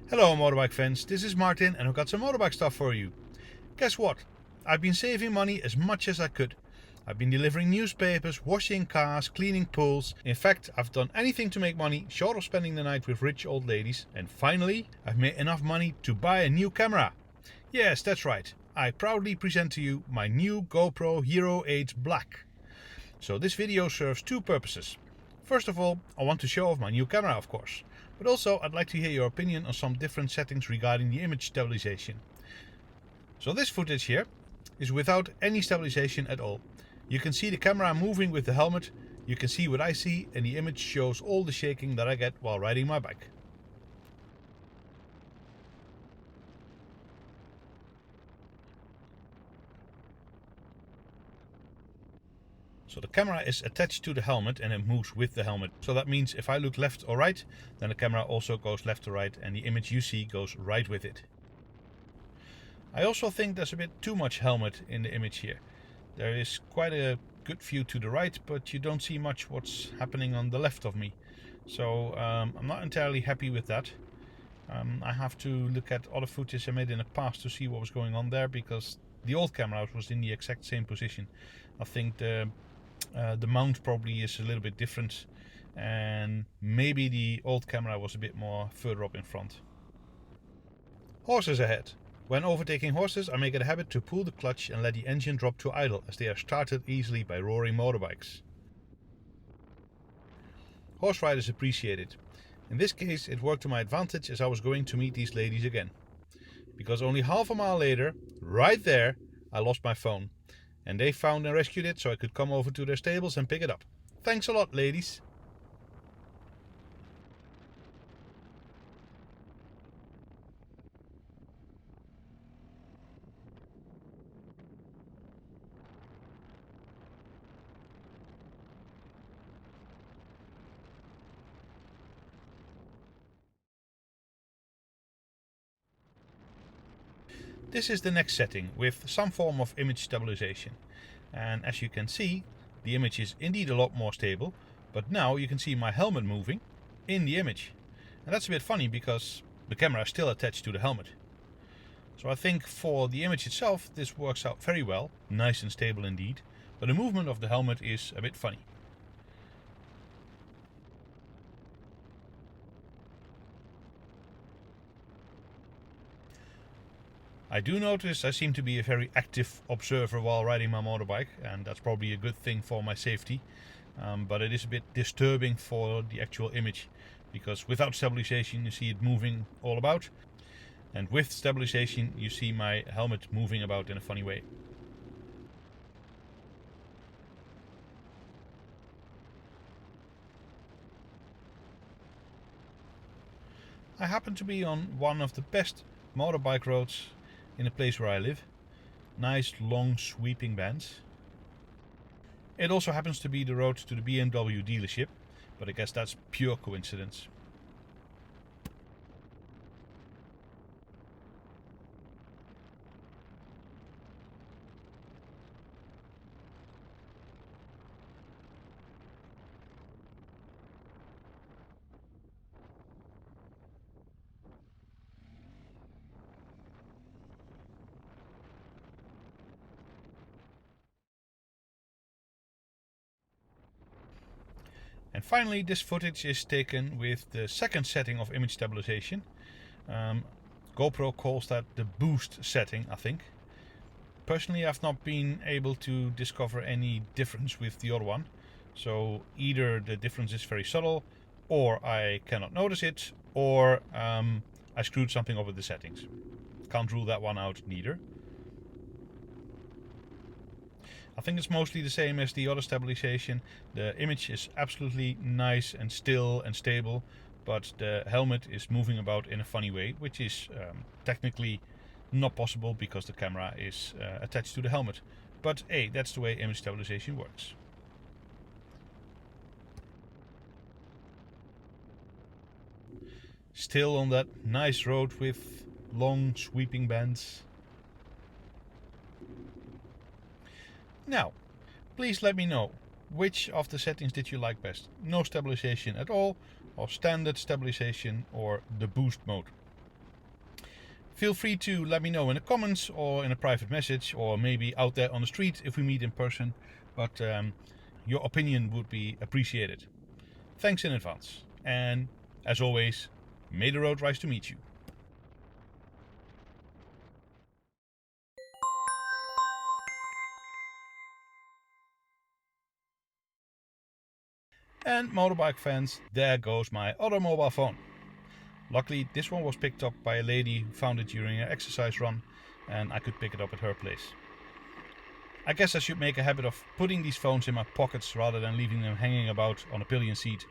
Hello motorbike fans, this is Martin and I've got some motorbike stuff for you. Guess what? I've been saving money as much as I could. I've been delivering newspapers, washing cars, cleaning pools. In fact, I've done anything to make money short of spending the night with rich old ladies. And finally, I've made enough money to buy a new camera. Yes, that's right. I proudly present to you my new GoPro Hero 8 Black. So this video serves two purposes. First of all, I want to show off my new camera, of course. But also I'd like to hear your opinion on some different settings regarding the image stabilization. So this footage here is without any stabilization at all. You can see the camera moving with the helmet, you can see what I see, and the image shows all the shaking that I get while riding my bike. So the camera is attached to the helmet and it moves with the helmet. So that means if I look left or right, then the camera also goes left to right and the image you see goes right with it. I also think there's a bit too much helmet in the image here. There is quite a good view to the right, but you don't see much what's happening on the left of me. So I'm not entirely happy with that. I have to look at other footage I made in the past to see what was going on there, because the old camera was in the exact same position. I think the mount probably is a little bit different, and maybe the old camera was a bit more further up in front. Horses ahead. When overtaking horses, I make it a habit to pull the clutch and let the engine drop to idle, as they are started easily by roaring motorbikes. Horse riders appreciate it. In this case, it worked to my advantage, as I was going to meet these ladies again. Because only half a mile later, right there, I lost my phone. And they found and rescued it so I could come over to their stables and pick it up. Thanks a lot, ladies. This is the next setting with some form of image stabilization. And as you can see, the image is indeed a lot more stable, but now you can see my helmet moving in the image. And that's a bit funny because the camera is still attached to the helmet. So I think for the image itself this works out very well, nice and stable indeed, but the movement of the helmet is a bit funny. I do notice I seem to be a very active observer while riding my motorbike, and that's probably a good thing for my safety, but it is a bit disturbing for the actual image, because without stabilization you see it moving all about, and with stabilization you see my helmet moving about in a funny way. I happen to be on one of the best motorbike roads in the place where I live. Nice long sweeping bands. It also happens to be the road to the BMW dealership, but I guess that's pure coincidence. And finally, this footage is taken with the second setting of image stabilization. GoPro calls that the boost setting, I think. Personally, I've not been able to discover any difference with the other one. So either the difference is very subtle, or I cannot notice it, or I screwed something up with the settings. Can't rule that one out neither. I think it's mostly the same as the other stabilization. The image is absolutely nice and still and stable, but the helmet is moving about in a funny way, which is technically not possible because the camera is attached to the helmet. But hey, that's the way image stabilization works. Still on that nice road with long sweeping bands. Now, please let me know, which of the settings did you like best? No stabilization at all, or standard stabilization, or the boost mode? Feel free to let me know in the comments or in a private message, or maybe out there on the street if we meet in person, but your opinion would be appreciated. Thanks in advance, and as always, may the road rise to meet you. And motorbike fans, there goes my other mobile phone. Luckily, this one was picked up by a lady who found it during her exercise run, and I could pick it up at her place. I guess I should make a habit of putting these phones in my pockets rather than leaving them hanging about on a pillion seat